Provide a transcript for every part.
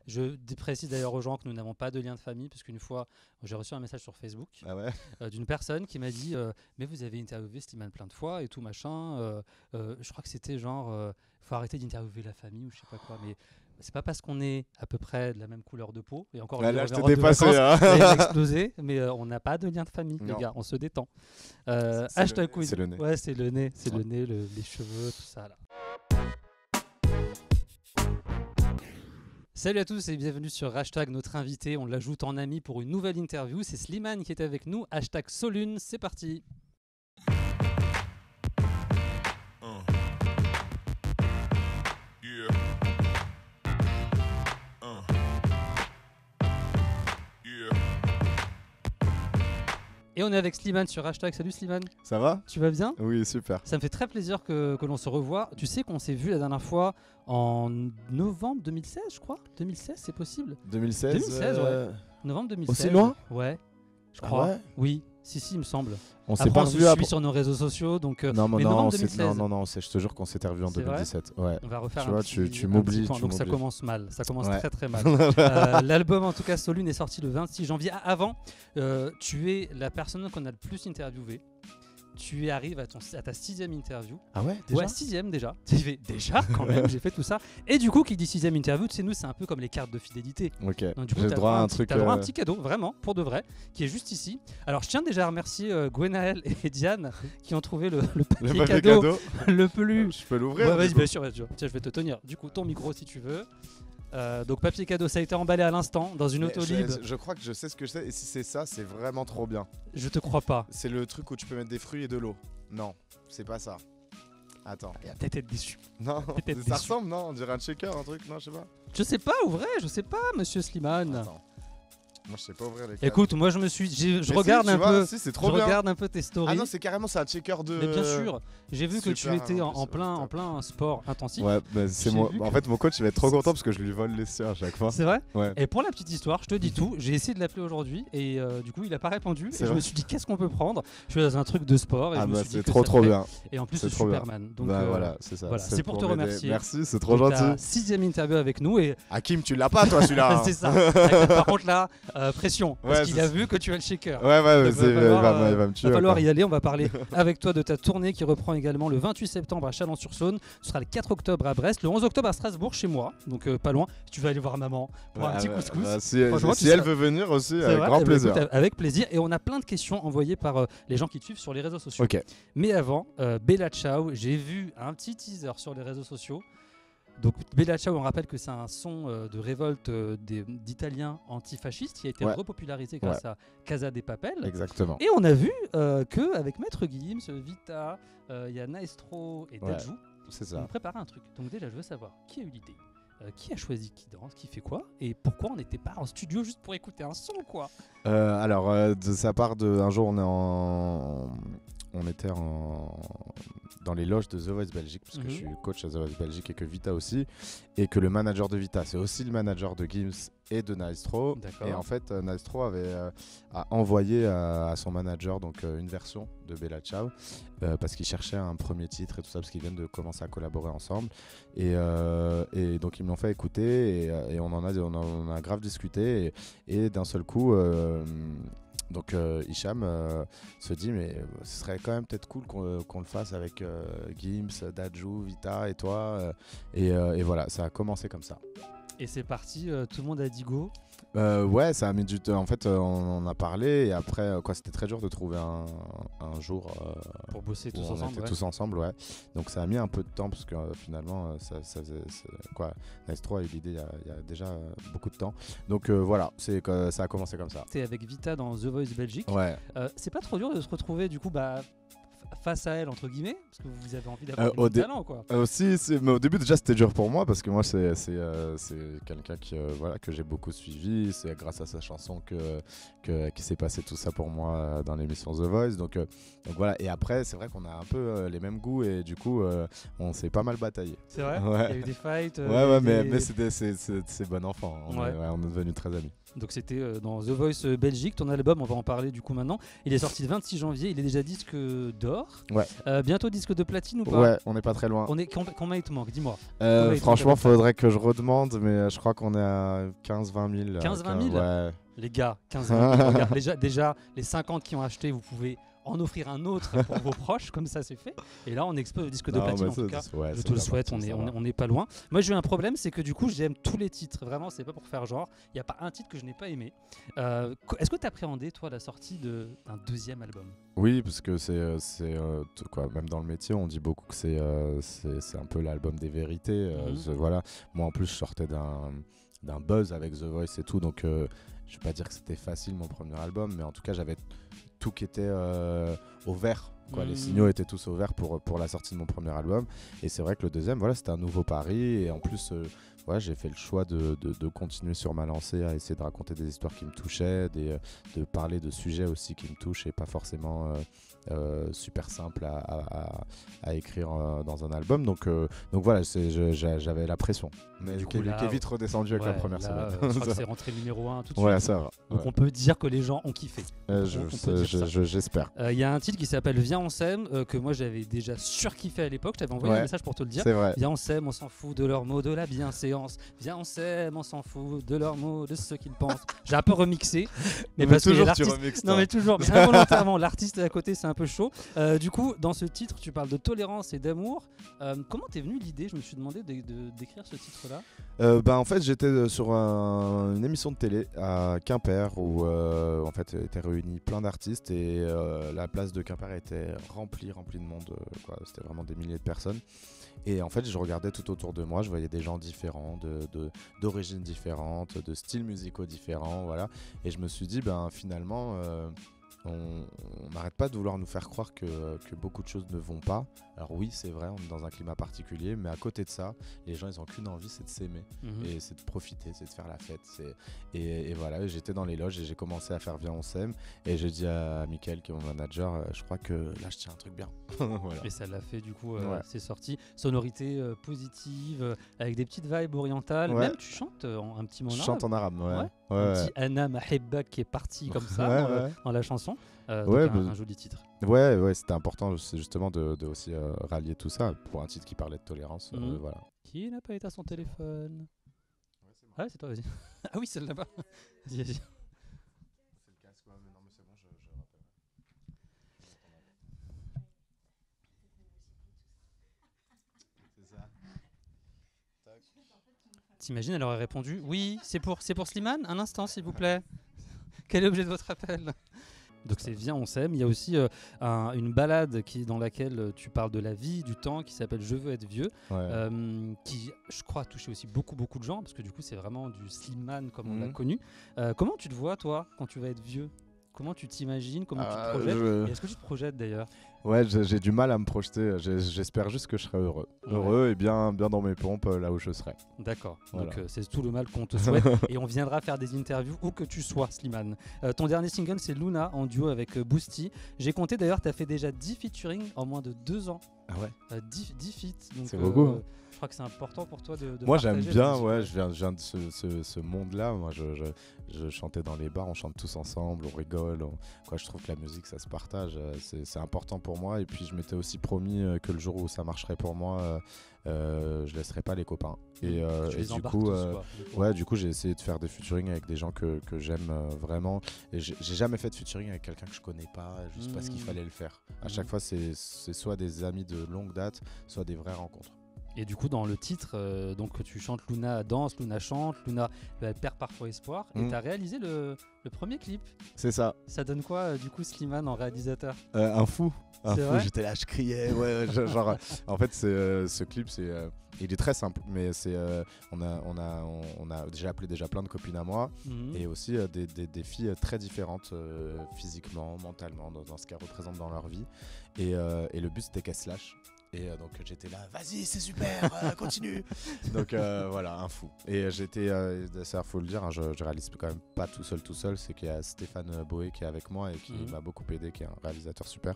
Je précise d'ailleurs aux gens que nous n'avons pas de lien de famille, parce qu'une fois, j'ai reçu un message sur Facebook d'une personne qui m'a dit mais vous avez interviewé Slimane plein de fois et tout machin. Je crois que c'était genre faut arrêter d'interviewer la famille ou je sais pas quoi. Mais c'est pas parce qu'on est à peu près de la même couleur de peau. Et encore là, je t'ai dépassé. Il a explosé, mais on n'a pas de lien de famille, Non. les gars. On se détend. C'est le nez. Ouais, c'est le nez, le nez, les cheveux, tout ça là. Salut à tous et bienvenue sur Hashtag, notre invité. On l'ajoute en ami pour une nouvelle interview. C'est Slimane qui est avec nous. Hashtag Solune, c'est parti. Et on est avec Slimane sur Hashtag. Salut Slimane. Ça va ? Tu vas bien ? Oui, super. Ça me fait très plaisir que l'on se revoie. Tu sais qu'on s'est vu la dernière fois en novembre 2016, je crois. 2016, c'est possible ? 2016, ouais. Novembre 2016. Aussi loin ? Ouais, je crois. Ouais. Oui, si, il me semble. On s'est Après, pas on se revu suit sur nos réseaux sociaux. Donc, non, mais novembre 2016. non, je te jure qu'on s'était revu en C'est 2017. Ouais. On va refaire tu un vois, petit, tu un m'oublies. petit point. Donc ça commence mal. Ça commence Ouais. très très mal. L'album, en tout cas, Solune, est sorti le 26 janvier. Avant, tu es la personne qu'on a le plus interviewée. Tu arrives à ta 6e interview. Ah ouais, déjà ? Ouais, 6e déjà. Déjà, quand même, j'ai fait tout ça. Et du coup, qui dit 6e interview, tu sais, nous, c'est un peu comme les cartes de fidélité. Ok. Donc, du coup, J'ai t'as droit à un petit- truc. t'as droit à un petit cadeau, vraiment, pour de vrai, qui est juste ici. Alors, je tiens déjà à remercier Gwenaël et Diane qui ont trouvé le papier, Le papier cadeau, cadeau. le plus. Je peux l'ouvrir ? Ouais, vas-y, du coup bien sûr. Tiens, je vais te tenir. Du coup, ton micro si tu veux. Donc, papier cadeau, ça a été emballé à l'instant dans une Mais Autolib. je crois que je sais ce que c'est. Et si c'est ça, c'est vraiment trop bien. Je te crois pas. C'est le truc où tu peux mettre des fruits et de l'eau. Non, c'est pas ça. Attends. Il va peut-être être déçu. Non, Peut-être ça déçu. ressemble, non ? On dirait un shaker, un truc, non, je sais pas. Je sais pas, ouvrez, je sais pas, monsieur Slimane. Attends. Moi, je sais pas ouvrir les cartes. Écoute, moi, je Mais regarde si, un tu vois, peu. Si, c'est Je trop bien. regarde un peu tes stories. Ah non, c'est carrément ça, un checker de. Mais bien sûr, j'ai vu que tu Super, étais en en plus, plein sport intensif. Ouais, bah, c'est J'ai moi. vu En que- fait, mon coach, il va être trop content parce que je lui vole les siens à chaque fois. C'est vrai. Ouais. Et pour la petite histoire, je te dis tout. J'ai essayé de l'appeler aujourd'hui et du coup, il a pas répondu. C'est Et je vrai me suis dit, qu'est-ce qu'on peut prendre ? Je suis dans un truc de sport et Ah je me bah, suis dit c'est que trop ça trop ferait- bien. Et en plus, C'est c'est trop bien. Superman. Donc Bah voilà, c'est ça. voilà, c'est pour te m'aider. remercier. Merci, c'est trop donc, ta gentil. 6e interview avec nous et Hakim, tu l'as pas toi celui-là. c'est ça. Par contre là, pression parce Ouais, qu'il c'est a ça. vu que tu as le shaker. Ouais, Il va il falloir, va me tuer. Il va falloir quoi. y aller, on va parler avec toi de ta tournée qui reprend également le 28 septembre à Chalon-sur-Saône, ce sera le 4 octobre à Brest, le 11 octobre à Strasbourg chez moi, donc pas loin, si tu veux aller voir maman pour un petit couscous. Bah, si Franchement, si tu elle seras- veut venir aussi, C'est avec vrai. grand Eh ben, plaisir. écoute, avec plaisir, et on a plein de questions envoyées par les gens qui te suivent sur les réseaux sociaux. Ok. Mais avant, Bella Ciao, j'ai vu un petit teaser sur les réseaux sociaux. Donc Bella Ciao, on rappelle que c'est un son de révolte d'Italiens antifascistes qui a été Ouais. repopularisé grâce à Casa de Papel. Exactement. Et on a vu qu'avec Maître Gims, Vita, il y a Naestro et Ouais, Dadju, C'est on ça. préparait un truc. Donc déjà, je veux savoir qui a eu l'idée, qui a choisi qui danse, qui fait quoi, et pourquoi on n'était pas en studio juste pour écouter un son, quoi. Alors, de sa part, un jour, on était dans les loges de The Voice Belgique, parce que je suis coach à The Voice Belgique et que Vita aussi, et que le manager de Vita, c'est aussi le manager de Gims et de Naestro. D'accord. Et en fait, Naestro a envoyé à son manager donc, une version de Bella Ciao, parce qu'il cherchait un premier titre et tout ça, parce qu'ils viennent de commencer à collaborer ensemble. Et donc, ils me l'ont fait écouter, et on en a grave discuté, et d'un seul coup... Donc Hicham se dit mais ce serait quand même peut-être cool qu'on le fasse avec Gims, Dadju, Vita et toi et voilà, ça a commencé comme ça. Et c'est parti, tout le monde a dit go. Ouais, ça a mis du temps. En fait, on en a parlé et après, c'était très dur de trouver un jour Pour bosser où tous on ensemble. était Ouais. tous ensemble, ouais. Donc ça a mis un peu de temps parce que finalement, ça faisait quoi. Naestro a eu l'idée il y a déjà beaucoup de temps. Donc voilà, ça a commencé comme ça. T'es avec Vita dans The Voice Belgique. Ouais. C'est pas trop dur de se retrouver du coup face à elle entre guillemets, parce que vous avez envie d'avoir au du talent, quoi. Aussi, mais au début déjà c'était dur pour moi parce que moi c'est quelqu'un que j'ai beaucoup suivi. C'est grâce à sa chanson qui s'est passé tout ça pour moi dans l'émission The Voice. Donc voilà. Et après c'est vrai qu'on a un peu les mêmes goûts et du coup on s'est pas mal bataillé. C'est vrai. Ouais. Il y a eu des fights. Ouais, des- mais c'est bon enfant. On Ouais. est devenus très amis. Donc c'était dans The Voice Belgique, ton album, on va en parler du coup maintenant. Il est sorti le 26 janvier, il est déjà disque d'or. d'or. Ouais. Bientôt disque de platine ou pas? Ouais, on n'est pas très loin. Combien il te manque? Dis-moi. Franchement, faudrait que je redemande, mais je crois qu'on est à 15-20 000. 15-20 000 ouais. Les gars, 15-20 000. Regarde, déjà, les 50 qui ont acheté, vous pouvez en offrir un autre pour vos proches, comme ça c'est fait. Et là on expose le disque de platine en tout cas. Je te le souhaite, on n'est pas loin. Moi j'ai eu un problème, c'est que du coup j'aime tous les titres. Vraiment, c'est pas pour faire genre. Il n'y a pas un titre que je n'ai pas aimé. Est-ce que tu appréhendais toi la sortie d'un deuxième album? Oui, parce que c'est quoi, même dans le métier on dit beaucoup que c'est un peu l'album des vérités. Voilà. Moi en plus je sortais d'un buzz avec The Voice et tout, donc je vais pas dire que c'était facile mon premier album, mais en tout cas j'avais tout qui était au vert, quoi. Les signaux étaient tous au vert pour la sortie de mon premier album, et c'est vrai que le deuxième, voilà, c'était un nouveau pari, et en plus j'ai fait le choix de continuer sur ma lancée à essayer de raconter des histoires qui me touchaient, de parler de sujets aussi qui me touchent, et pas forcément super simple à écrire dans un album, donc voilà, j'avais la pression, mais qui est vite redescendu avec la première semaine. Je crois que c'est rentré numéro 1 tout de suite. Ça va. Donc on peut dire que les gens ont kiffé. J'espère. Il y a un titre qui s'appelle Viens on s'aime, que moi j'avais déjà surkiffé à l'époque. Je t'avais envoyé un message pour te le dire. C'est vrai. Viens on s'aime, on s'en fout de leurs mots, de la bienséance. Viens on s'aime, on s'en fout de leurs mots, de ce qu'ils pensent. J'ai un peu remixé, mais parce toujours que tu remixes. Non mais toujours, mais involontairement. L'artiste à côté c'est un peu chaud. Du coup, dans ce titre, tu parles de tolérance et d'amour. Comment t'es venue l'idée? Je me suis demandé d'écrire ce titre-là. En fait, j'étais sur une émission de télé à Quimper où en fait étaient réunis plein d'artistes, et la place de Quimper était remplie de monde. C'était vraiment des milliers de personnes. Et en fait, je regardais tout autour de moi, je voyais des gens différents, d'origines différentes, de styles musicaux différents, voilà. Et je me suis dit, finalement, on n'arrête pas de vouloir nous faire croire que beaucoup de choses ne vont pas. Alors oui, c'est vrai, on est dans un climat particulier, mais à côté de ça, les gens, ils n'ont qu'une envie, c'est de s'aimer, et c'est de profiter, c'est de faire la fête. Et voilà, j'étais dans les loges et j'ai commencé à faire Viens on s'aime, et j'ai dit à Mickaël, qui est mon manager, je crois que là je tiens un truc bien. Voilà. Et ça l'a fait du coup, c'est sorti. Sonorité positive, avec des petites vibes orientales. Ouais. Même tu chantes un petit mot en arabe. Je chante en arabe, ouais. Un petit Anna Mahebba qui est parti comme ça dans la chanson. Un joli titre. Ouais, c'était important, c'est justement de aussi rallier tout ça pour un titre qui parlait de tolérance. Voilà. Qui n'a pas été à son téléphone? Ouais, c'est toi, vas-y. Ah oui, celle là-bas. Vas-y. C'est le casque, mais non, mais c'est bon, je rappelle. C'est ça. T'imagines, elle aurait répondu oui, c'est pour Slimane. Un instant, s'il vous plaît. Quel est l'objet de votre appel? Donc c'est Viens on s'aime. Il y a aussi une balade dans laquelle tu parles de la vie, du temps, qui s'appelle Je veux être vieux, qui je crois a touché aussi beaucoup de gens, parce que du coup c'est vraiment du Slimane comme on l'a connu. Comment tu te vois toi quand tu vas être vieux? Comment tu t'imagines? Comment tu te projettes? Et est-ce que tu te projettes d'ailleurs? Ouais, j'ai du mal à me projeter. J'espère juste que je serai heureux. Heureux et bien dans mes pompes là où je serai. D'accord. Voilà. Donc c'est tout le mal qu'on te souhaite. Et on viendra faire des interviews où que tu sois, Slimane. Ton dernier single, c'est Luna, en duo avec Boosty. J'ai compté d'ailleurs, tu as fait déjà 10 featuring en moins de 2 ans. Ah ouais. 10 feats. C'est beaucoup. Je crois que c'est important pour toi de moi j'aime bien, je viens de ce monde-là. Moi je chantais dans les bars, on chante tous ensemble, on rigole. Je trouve que la musique ça se partage, c'est important pour moi. Et puis je m'étais aussi promis que le jour où ça marcherait pour moi, je laisserai pas les copains. Et du coup j'ai essayé de faire des featuring avec des gens que j'aime vraiment. Et j'ai jamais fait de featuring avec quelqu'un que je connais pas, juste parce qu'il fallait le faire. À chaque fois c'est soit des amis de longue date, soit des vraies rencontres. Et du coup, dans le titre, donc tu chantes Luna danse, Luna chante, Luna elle perd parfois espoir. Et tu as réalisé le premier clip. C'est ça. Ça donne quoi, du coup, Slimane en réalisateur? Un fou. J'étais là, je criais. En fait, ce clip, il est très simple, mais on a déjà appelé plein de copines à moi, et aussi des filles très différentes physiquement, mentalement, dans ce qu'elles représentent dans leur vie. Et le but, c'était qu'elles se lâchent. Et donc j'étais là, vas-y, c'est super, continue. Donc voilà, un fou. Et j'étais, ça faut le dire, hein, je réalise quand même pas tout seul, c'est qu'il y a Stéphane Boé qui est avec moi et qui m'a beaucoup aidé, qui est un réalisateur super.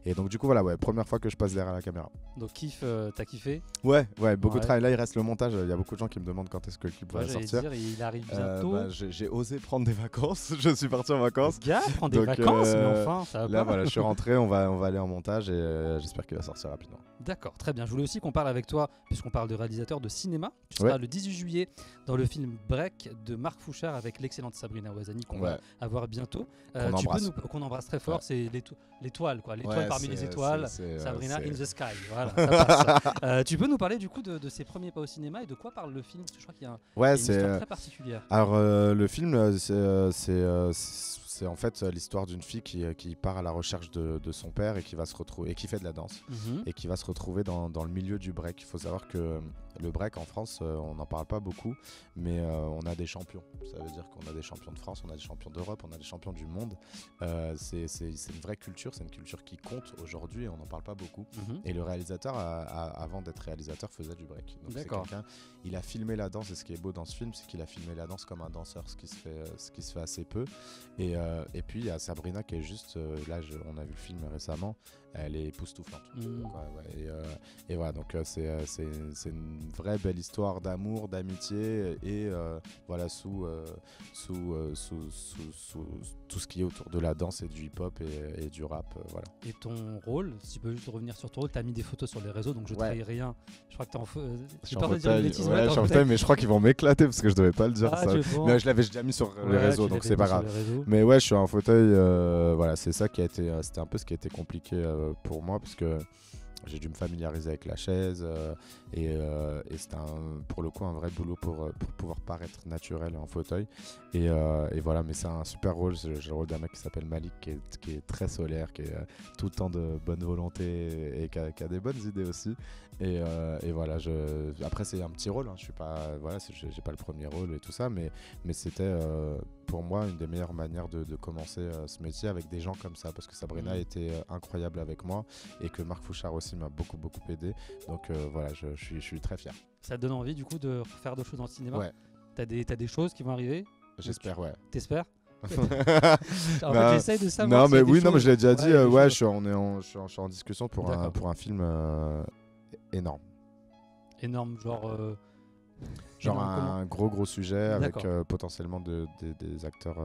Et donc du coup voilà, première fois que je passe derrière la caméra. Donc t'as kiffé? Ouais, beaucoup de travail. Là il reste le montage, il y a beaucoup de gens qui me demandent quand est-ce que le clip va sortir. Dire, il arrive bientôt. J'ai osé prendre des vacances, je suis parti en vacances. Gars, prends des vacances, mais enfin, ça va là, pas. Voilà, je suis rentré, on va aller en montage et j'espère qu'il va sortir rapidement. D'accord, très bien. Je voulais aussi qu'on parle avec toi, puisqu'on parle de réalisateur de cinéma. Tu seras le 18 juillet dans le film Break de Marc Fouchard avec l'excellente Sabrina Ouazani qu'on va avoir bientôt. Qu'on embrasse très fort, c'est l'étoile, quoi. L'étoile parmi les étoiles. Sabrina in the sky. Voilà, ça passe. Tu peux nous parler du coup de ses premiers pas au cinéma et de quoi parle le film? Parce que je crois qu'il y a une histoire très particulière. Alors le film, c'est en fait l'histoire d'une fille qui part à la recherche de son père et qui va se retrouver et qui fait de la danse et qui va se retrouver dans le milieu du break. Il faut savoir que le break en France, on n'en parle pas beaucoup, mais on a des champions. Ça veut dire qu'on a des champions de France, on a des champions d'Europe, on a des champions du monde. C'est une vraie culture, c'est une culture qui compte aujourd'hui et on n'en parle pas beaucoup. Et le réalisateur, avant d'être réalisateur, faisait du break. Donc c'est quelqu'un, il a filmé la danse et ce qui est beau dans ce film, c'est qu'il a filmé la danse comme un danseur, ce qui se fait assez peu. Et puis il y a Sabrina qui est juste, on a vu le film récemment, elle est époustouflante. Et voilà, donc c'est une vraie belle histoire d'amour, d'amitié et voilà sous tout ce qui est autour de la danse et du hip-hop et du rap. Voilà. Et ton rôle, si tu peux juste revenir sur ton rôle, tu as mis des photos sur les réseaux, donc je ne trahis rien. Je crois que tu es en fauteuil. Je suis en fauteuil, mais je crois qu'ils vont m'éclater parce que je devais pas le dire. Mais je l'avais déjà mis sur les réseaux, donc c'est pas grave. Mais ouais, je suis en fauteuil. Voilà, c'est ça c'était un peu ce qui a été compliqué pour moi parce que j'ai dû me familiariser avec la chaise et c'était pour le coup un vrai boulot pour pouvoir paraître naturel en fauteuil et voilà, mais c'est un super rôle. J'ai le rôle d'un mec qui s'appelle Malik qui est très solaire, qui est tout le temps de bonne volonté et qui a des bonnes idées aussi et voilà, après c'est un petit rôle, hein, je suis pas, voilà, j'ai pas le premier rôle et tout ça, mais c'était pour moi une des meilleures manières de commencer ce métier avec des gens comme ça, parce que Sabrina était incroyable avec moi et que Marc Fouchard aussi m'a beaucoup aidé, donc voilà, je suis très fier. Ça te donne envie du coup de faire d'autres choses dans le cinéma? Ouais. T'as des choses qui vont arriver? J'espère, ouais. T'espères? En fait, j'essaye de savoir. Non, mais oui, non, mais je l'ai déjà dit. Ouais, je suis en discussion pour un film énorme. Énorme, genre un gros sujet avec potentiellement des acteurs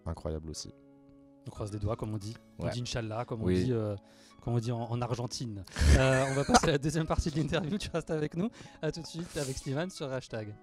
incroyables aussi. On croise les doigts, comme on dit. On dit Inch'Allah, comme on dit en Argentine. On va passer à la deuxième partie de l'interview. Tu restes avec nous. À tout de suite avec Slimane sur Hashtag.